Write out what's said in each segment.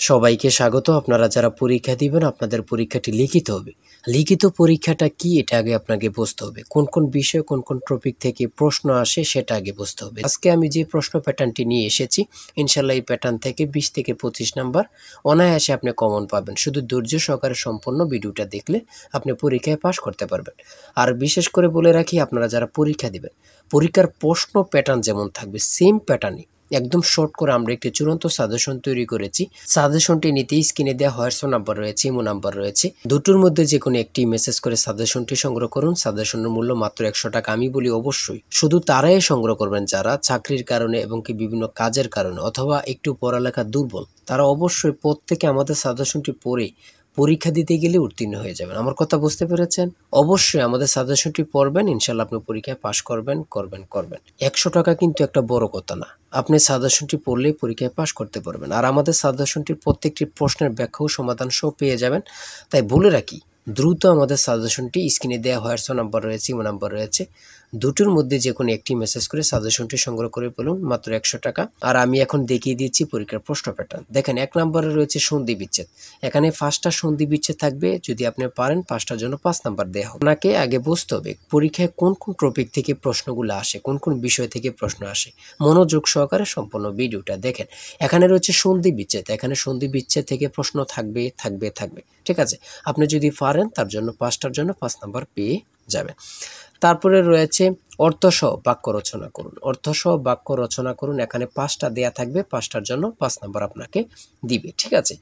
সবাইকে স্বাগত। আপনারা যারা পরীক্ষা দিবেন আপনাদের পরীক্ষাটি লিখিত হবে। লিখিত পরীক্ষাটা কি এটা আগে আপনাকে বুঝতে হবে। কোন কোন বিষয় কোন কোন টপিক থেকে প্রশ্ন আসে সেটা আগে বুঝতে হবে। আজকে আমি যে প্রশ্ন প্যাটার্নটি নিয়ে এসেছি ইনশাল্লাহ এই প্যাটার্ন থেকে 20 থেকে 25 নাম্বার অনায়াসে আপনি কমন পাবেন। শুধু ধৈর্য সহকারে সম্পূর্ণ ভিডিওটা দেখলে আপনি পরীক্ষায় পাস করতে পারবেন। আর বিশেষ করে বলে রাখি আপনারা যারা পরীক্ষা দিবেন পরীক্ষার প্রশ্ন প্যাটার্ন যেমন থাকবে সেম প্যাটার্নই একদম শর্ট করে আমরা একটি চূড়ান্ত সাজেশন তৈরি করেছি। সাজেশনটি নিতে স্ক্রিনে দেওয়া হোয়াটসঅ্যাপ নাম্বার রয়েছে, ইমো নাম্বার রয়েছে। দুটোর মধ্যে যে কোনো একটি মেসেজ করে সাজেশনটি সংগ্রহ করুন। সাজেশনের মূল্য মাত্র 100 টাকা। আমি বলি অবশ্যই শুধু তারাই সংগ্রহ করবেন যারা চাকরির কারণে এবং কি বিভিন্ন কাজের কারণে অথবা একটু পড়ালেখা দুর্বল। তারা অবশ্যই প্রত্যেকে আমাদের সাজেশনটি পড়ে পরীক্ষা দিতে গেলে উত্তীর্ণ হয়ে যাবেন। আমার কথা বুঝতে পেরেছেন? অবশ্যই আমাদের সাজেশনটি পড়বেন, ইনশাল্লাহ আপনি পরীক্ষায় পাশ করবেন। 100 টাকা কিন্তু একটা বড় কথা না। আপনি সাজেশনটি পড়লেই পরীক্ষায় পাশ করতে পারবেন। আর আমাদের সাজেশনটির প্রত্যেকটি প্রশ্নের ব্যাখ্যা ও সমাধান সহ পেয়ে যাবেন। তাই বলে রাখি দ্রুত আমাদের সাজেশনটি স্ক্রিনে দেওয়া হোয়াটসঅ্যাপ নাম্বার রয়েছে, ইমো নাম্বার রয়েছে। দুটোর মধ্যে যে কোনো একটি মেসেজ করে সাজেশনটি সংগ্রহ করে পেলুন মাত্র 100 টাকা। আর আমি এখন দেখিয়ে দিচ্ছি পরীক্ষার প্রশ্ন প্যাটার্ন। দেখেন 1 নম্বরে রয়েছে সন্ধি বিচ্ছেদ। এখানে 5টা সন্ধি বিচ্ছেদ থাকবে। যদি আপনি পারেন 5টার জন্য 5 নাম্বার দেওয়া হবে। আপনাকে আগে বুঝতে হবে পরীক্ষায় কোন কোন টপিক থেকে প্রশ্নগুলো আসে, কোন কোন বিষয় থেকে প্রশ্ন আসে। মনোযোগ সহকারে সম্পূর্ণ ভিডিওটা দেখেন। এখানে রয়েছে সন্ধি বিচ্ছেদ। এখানে সন্ধি বিচ্ছেদ থেকে প্রশ্ন থাকবে। ঠিক আছে? আপনি যদি পারেন তার জন্য 5টার জন্য 5 নাম্বার পেয়ে যাবেন। তারপরে রয়েছে অর্থসহ বাক্য রচনা করুন। অর্থসহ বাক্য রচনা করুন। এখানে 5টা দেয়া থাকবে। 5টার জন্য 5 নাম্বার আপনাকে দিবে। ঠিক আছে?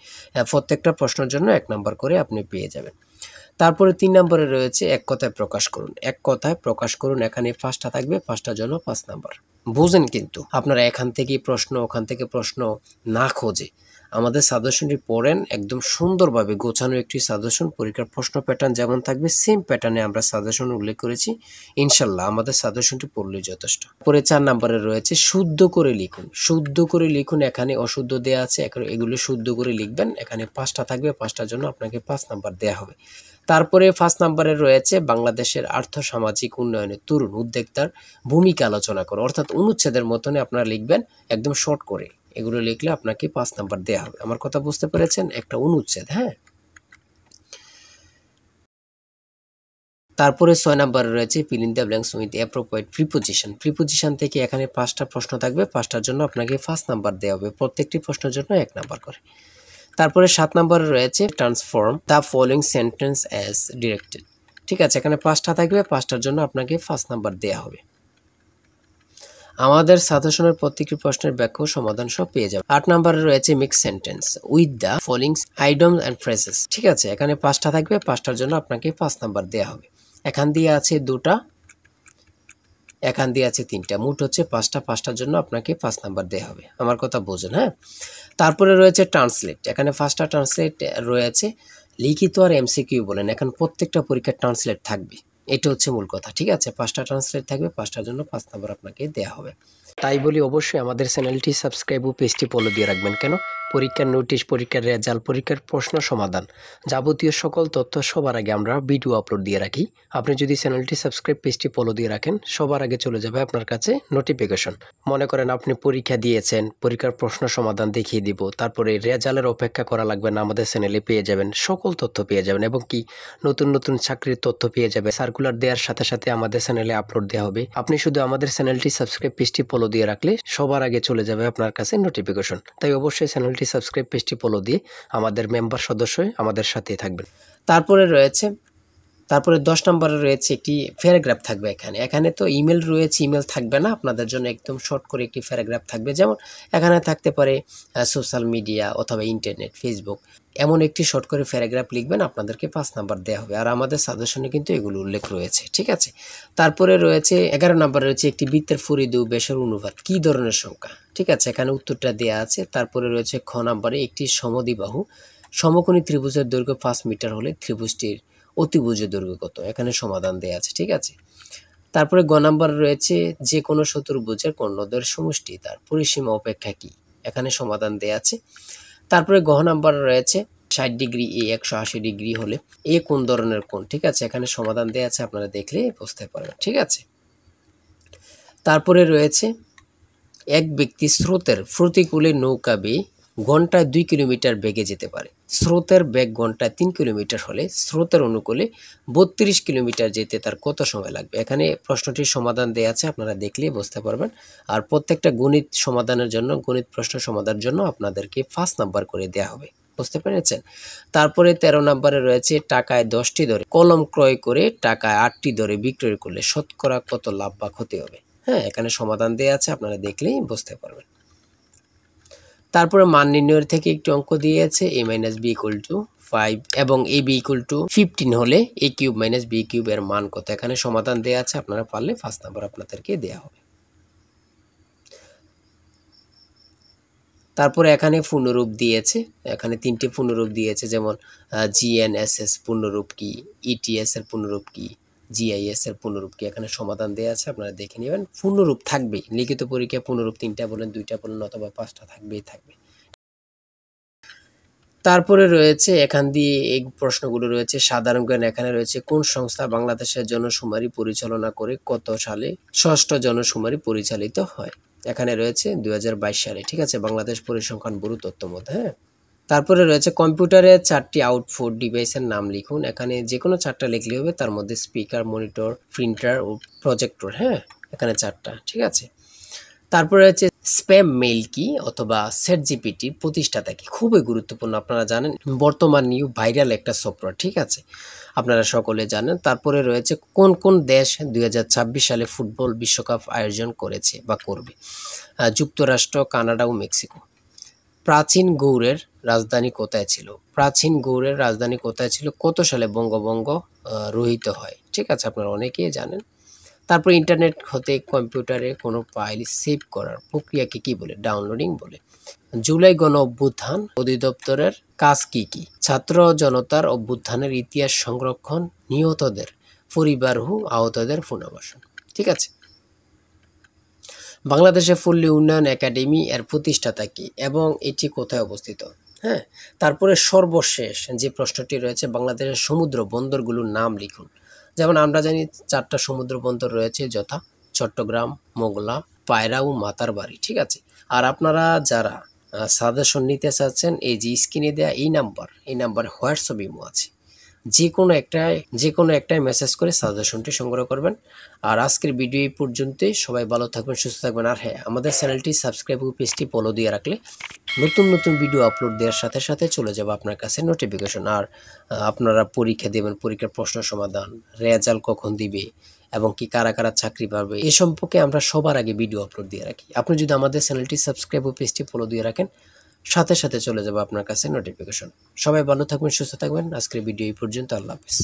প্রত্যেকটা প্রশ্নের জন্য 1 নাম্বার করে আপনি পেয়ে যাবেন। তারপরে 3 নম্বরে রয়েছে এক কথায় প্রকাশ করুন। এক কথায় প্রকাশ করুন। এখানে 5টা থাকবে। 5টার জন্য 5 নাম্বার। বুঝেন কিন্তু আপনারা এখান থেকে প্রশ্ন ওখান থেকে প্রশ্ন না খোঁজে আমাদের সাজেশনটি পড়েন। একদম সুন্দরভাবে গোছানো একটি সাজেশন। পরীক্ষার প্রশ্ন প্যাটার্ন যেমন থাকবে সেম প্যাটার্নে আমরা সাজেশন উল্লেখ করেছি। ইনশাল্লাহ আমাদের সাজেশনটি পড়লেই যথেষ্ট। পরে 4 নম্বরে রয়েছে শুদ্ধ করে লিখুন। শুদ্ধ করে লিখুন। এখানে অশুদ্ধ দেয়া আছে, এগুলো শুদ্ধ করে লিখবেন। এখানে 5টা থাকবে। 5টার জন্য আপনাকে 5 নাম্বার দেয়া হবে। তারপরে 5 নম্বরে রয়েছে বাংলাদেশের আর্থ-সামাজিক উন্নয়নে তরুণ উদ্যোক্তার ভূমিকা আলোচনা করো। অর্থাৎ অনুচ্ছেদের মতনে আপনারা লিখবেন একদম শর্ট করে। এগুলো লিখলে আপনাকে 5 নাম্বার দেয়া হবে। আমার কথা বুঝতে পেরেছেন? একটা অনুচ্ছেদ, হ্যাঁ? তারপরে 6 নম্বরে রয়েছে fill in the blanks with appropriate preposition। Preposition থেকে এখানে 5টা প্রশ্ন থাকবে। 5টার জন্য আপনাকে 5 নাম্বার দেওয়া হবে। প্রত্যেকটি প্রশ্নের জন্য 1 নাম্বার করে। তারপরে 7 নম্বরে রয়েছে transform the following sentence as directed. ঠিক আছে? এখানে 5টা থাকবে। 5টার জন্য আপনাকে 5 নাম্বার দেয়া হবে। আমাদের সাজেশনের প্রত্যেকটি প্রশ্নের ব্যাখ্যা ও সমাধান সব পেয়ে যাবেন। 8 নম্বরে রয়েছে mix sentence with the following idioms and phrases. ঠিক আছে? এখানে 5টা থাকবে। 5টার জন্য আপনাকে 5 নাম্বার দেয়া হবে। এখান দিয়ে আছে 2টা, এখান দিয়ে আছে 3টা, মোট হচ্ছে 5টা। 5টার জন্য আপনাকে 5 নাম্বার দেয়া হবে। আমার কথা বোঝেন, হ্যাঁ? তারপরে রয়েছে ট্রান্সলেট। এখানে 5টা ট্রান্সলেট রয়েছে। লিখিত আর এমসিকিউ বলেন, এখন প্রত্যেকটা পরীক্ষার ট্রান্সলেট থাকবে। এটা হচ্ছে মূল কথা। ঠিক আছে? 5টা ট্রান্সলেট থাকবে। 5টার জন্য 5 নাম্বার আপনাকে দেয়া হবে। তাই বলি অবশ্যই আমাদের চ্যানেলটি সাবস্ক্রাইব ও পেজটি ফলো দিয়ে রাখবেন। কেন? পরীক্ষার নোটিশ, পরীক্ষার রেজাল্ট, পরীক্ষার প্রশ্ন সমাধান, যাবতীয় সকল তথ্য সবার আগে আমরা ভিডিও আপলোড দিয়ে রাখি। আপনি যদি চ্যানেলটি সাবস্ক্রাইব, পেজটি ফলো দিয়ে রাখেন সবার আগে চলে যাবে আপনার কাছে নোটিফিকেশন। মনে করেন আপনি পরীক্ষা দিয়েছেন, পরীক্ষার প্রশ্ন সমাধান দেখিয়ে দিব, তারপরে রেজাল্টের অপেক্ষা করা লাগবে না, আমাদের চ্যানেলে পেয়ে যাবেন। সকল তথ্য পেয়ে যাবেন এবং কি নতুন নতুন চাকরির তথ্য পেয়ে যাবে। সার্কুলার দেওয়ার সাথে সাথে আমাদের চ্যানেলে আপলোড দেওয়া হবে। আপনি শুধু আমাদের চ্যানেলটি সাবস্ক্রাইব, পেজটি ফলো দিয়ে রাখলে সবার আগে চলে যাবে আপনার কাছে নোটিফিকেশন। তাই অবশ্যই চ্যানেলটি সাবস্ক্রাইব, পেজটি ফলো দিয়ে আমাদের মেম্বার সদস্য হয়ে আমাদের সাথেই থাকবেন। তারপরে 10 নম্বরে রয়েছে একটি প্যারাগ্রাফ থাকবে। এখানে তো ইমেল রয়েছে, ইমেল থাকবে না আপনাদের জন্য। একদম শর্ট করে একটি প্যারাগ্রাফ থাকবে। যেমন এখানে থাকতে পারে সোশ্যাল মিডিয়া অথবা ইন্টারনেট, ফেসবুক, এমন একটি শর্ট করে প্যারাগ্রাফ লিখবেন। আপনাদেরকে 5 নাম্বার দেওয়া হবে। আর আমাদের সাজেশনে কিন্তু এগুলো উল্লেখ রয়েছে। ঠিক আছে? তারপরে রয়েছে 11 নম্বরে রয়েছে একটি বৃত্তের ফরিদ ও ব্যাসের অনুপাত কি ধরনের সংখ্যা। ঠিক আছে? এখানে উত্তরটা দেওয়া আছে। তারপরে রয়েছে খ নম্বরে একটি সমদ্বিবাহু সমকোণী ত্রিভুজের দৈর্ঘ্য 5 মিটার হলে ত্রিভুজটির অতিভুজের দৈর্ঘ্য কত। এখানে সমাধান দেয়া আছে। ঠিক আছে? তারপরে গ নাম্বার রয়েছে যে কোনো চতুর্ভুজের কর্ণদ্বয়ের সমষ্টি তার পরিসীমা অপেক্ষা কি। এখানে সমাধান দেয়া আছে। তারপরে গ নাম্বার রয়েছে 60 ডিগ্রি এ 180 ডিগ্রি হলে এ কোন ধরনের কোণ। ঠিক আছে? এখানে সমাধান দেয়া আছে, আপনারা দেখলে বুঝতে পারবেন। ঠিক আছে? তারপরে রয়েছে এক ব্যক্তি স্রোতের প্রতিকূলে নৌকা বেয়ে ঘন্টায় 2 কিলোমিটার বেগে যেতে পারে। স্রোতের বেগ ঘন্টায় 3 কিলোমিটার হলে স্রোতের অনুকূলে 32 কিলোমিটার যেতে তার কত সময় লাগবে? এখানে প্রশ্নটির সমাধান দেয়া আছে, আপনারা দেখলেই বুঝতে পারবেন। আর প্রত্যেকটা গণিত সমাধানের জন্য, গণিত প্রশ্ন সমাধানের জন্য আপনাদেরকে 5 নাম্বার করে দেয়া হবে। বুঝতে পেরেছেন? তারপরে 13 নম্বরে রয়েছে টাকায় 10টি দরে কলম ক্রয় করে টাকায় 8টি দরে বিক্রয় করলে শতকরা কত লাভ বা ক্ষতি হবে? হ্যাঁ, এখানে সমাধান দেয়া আছে, আপনারা দেখলেই বুঝতে পারবেন। তারপরে মান নির্ণয়ের থেকে একটু অঙ্ক দিয়েছে a - b = 5 এবং ab = 15 হলে a³ - b³ এর মান কত? এখানে সমাধান দেয়া আছে, আপনারা পারলে 5 নাম্বার আপনাদেরকে দেয়া হবে। তারপরে এখানে পূর্ণরূপ দিয়েছে, এখানে 3টি পূর্ণরূপ দিয়েছে, যেমন GNSS পূর্ণরূপ কি, ETS এর পূর্ণরূপ কি, GIS এর পূর্ণরূপ কি, এখানে সমাধান দেয়া আছে, আপনারা দেখে নেবেন। পূর্ণরূপ থাকবেই, লিখিত পরীক্ষায় পূর্ণরূপ 3টা বলেন, 2টা বলেন অথবা 5টা থাকবেই থাকবে। তারপরে রয়েছে এখান দিয়ে এই প্রশ্নগুলো রয়েছে সাধারণ জ্ঞান। এখানে রয়েছে কোন সংস্থা বাংলাদেশের জনশুমারি পরিচালনা করে কত সালে 6ষ্ঠ জনশুমারি পরিচালিত হয়? এখানে রয়েছে 2022 সালে। ঠিক আছে, বাংলাদেশ পরিসংখ্যান ব্যুরো তথ্য মতে। হ্যাঁ, তারপরে রয়েছে কম্পিউটারে 4টি আউটপুট ডিভাইসের নাম লিখুন। এখানে যে কোনো 4টা লিখলে হবে, তার মধ্যে স্পিকার, মনিটর, প্রিন্টার ও প্রজেক্টর। হ্যাঁ, এখানে 4টা। ঠিক আছে, তারপরে হচ্ছে স্প্যাম মেইল কি অথবা ChatGPT প্রতিষ্ঠাতা কি? খুবই গুরুত্বপূর্ণ, আপনারা জানেন বর্তমান নিউ ভাইরাল একটা সফটওয়্যার। ঠিক আছে, আপনারা সকলে জানেন। তারপরে রয়েছে কোন কোন দেশ 2026 সালে ফুটবল বিশ্বকাপ আয়োজন করেছে বা করবে? যুক্তরাষ্ট্র, কানাডা ও মেক্সিকো। প্রাচীন গৌড়ের রাজধানী কোথায় ছিল? প্রাচীন গৌড়ের রাজধানী কোথায় ছিল? কত সালে বঙ্গভঙ্গ রহিত হয়? ঠিক আছে, আপনারা অনেকেই জানেন। তারপর ইন্টারনেট হতে কম্পিউটারে কোনো ফাইল সেভ করার প্রক্রিয়াকে কি বলে? ডাউনলোডিং বলে। জুলাই গণ অভ্যুত্থান অধিদপ্তরের কাজ কি কি? ছাত্র জনতার অভ্যুত্থানের ইতিহাস সংরক্ষণ, নিহতদের পরিবার ও আহতদের পুনর্বাসন। ঠিক আছে, বাংলাদেশে পল্লী উন্নয়ন একাডেমি এর প্রতিষ্ঠাতা কি এবং এটি কোথায় অবস্থিত? হ্যাঁ, তারপরে সর্বশেষ যে প্রশ্নটি রয়েছে বাংলাদেশের সমুদ্র বন্দরগুলোর নাম লিখুন। যেমন আমরা জানি 4টা সমুদ্র বন্দর রয়েছে, যথা চট্টগ্রাম, মোংলা, পায়রা ও মাতারবাড়ি। ঠিক আছে, আর আপনারা যারা সাজেশন নিতে চাচ্ছেন, এই যে স্ক্রিনে দেওয়া এই নাম্বার হোয়াটসঅ্যাপ ইমো আছে, যে কোনো একটাই মেসেজ করে সাজেশনটি সংগ্রহ করবেন। আর আজকের ভিডিও এই পর্যন্তই। সবাই ভালো থাকবেন, সুস্থ থাকবেন। আর হ্যাঁ, আমাদের চ্যানেলটি সাবস্ক্রাইব ও পেজটি ফলো দিয়ে রাখলে নতুন নতুন ভিডিও আপলোড দেওয়ার সাথে সাথে চলে যাবে আপনার কাছে নোটিফিকেশন। আর আপনারা পরীক্ষা দেবেন, পরীক্ষার প্রশ্ন সমাধান, রেজাল্ট কখন দিবে এবং কি কারা কারা চাকরি পাবে, এ সম্পর্কে আমরা সবার আগে ভিডিও আপলোড দিয়ে রাখি। আপনি যদি আমাদের চ্যানেলটি সাবস্ক্রাইব ও পেজটি ফলো দিয়ে রাখেন, সাথে সাথে চলে যাবে আপনার কাছে নোটিফিকেশন। সবাই ভালো থাকবেন, সুস্থ থাকবেন। আজকের ভিডিও এই পর্যন্ত। আল্লাহ হাফেজ।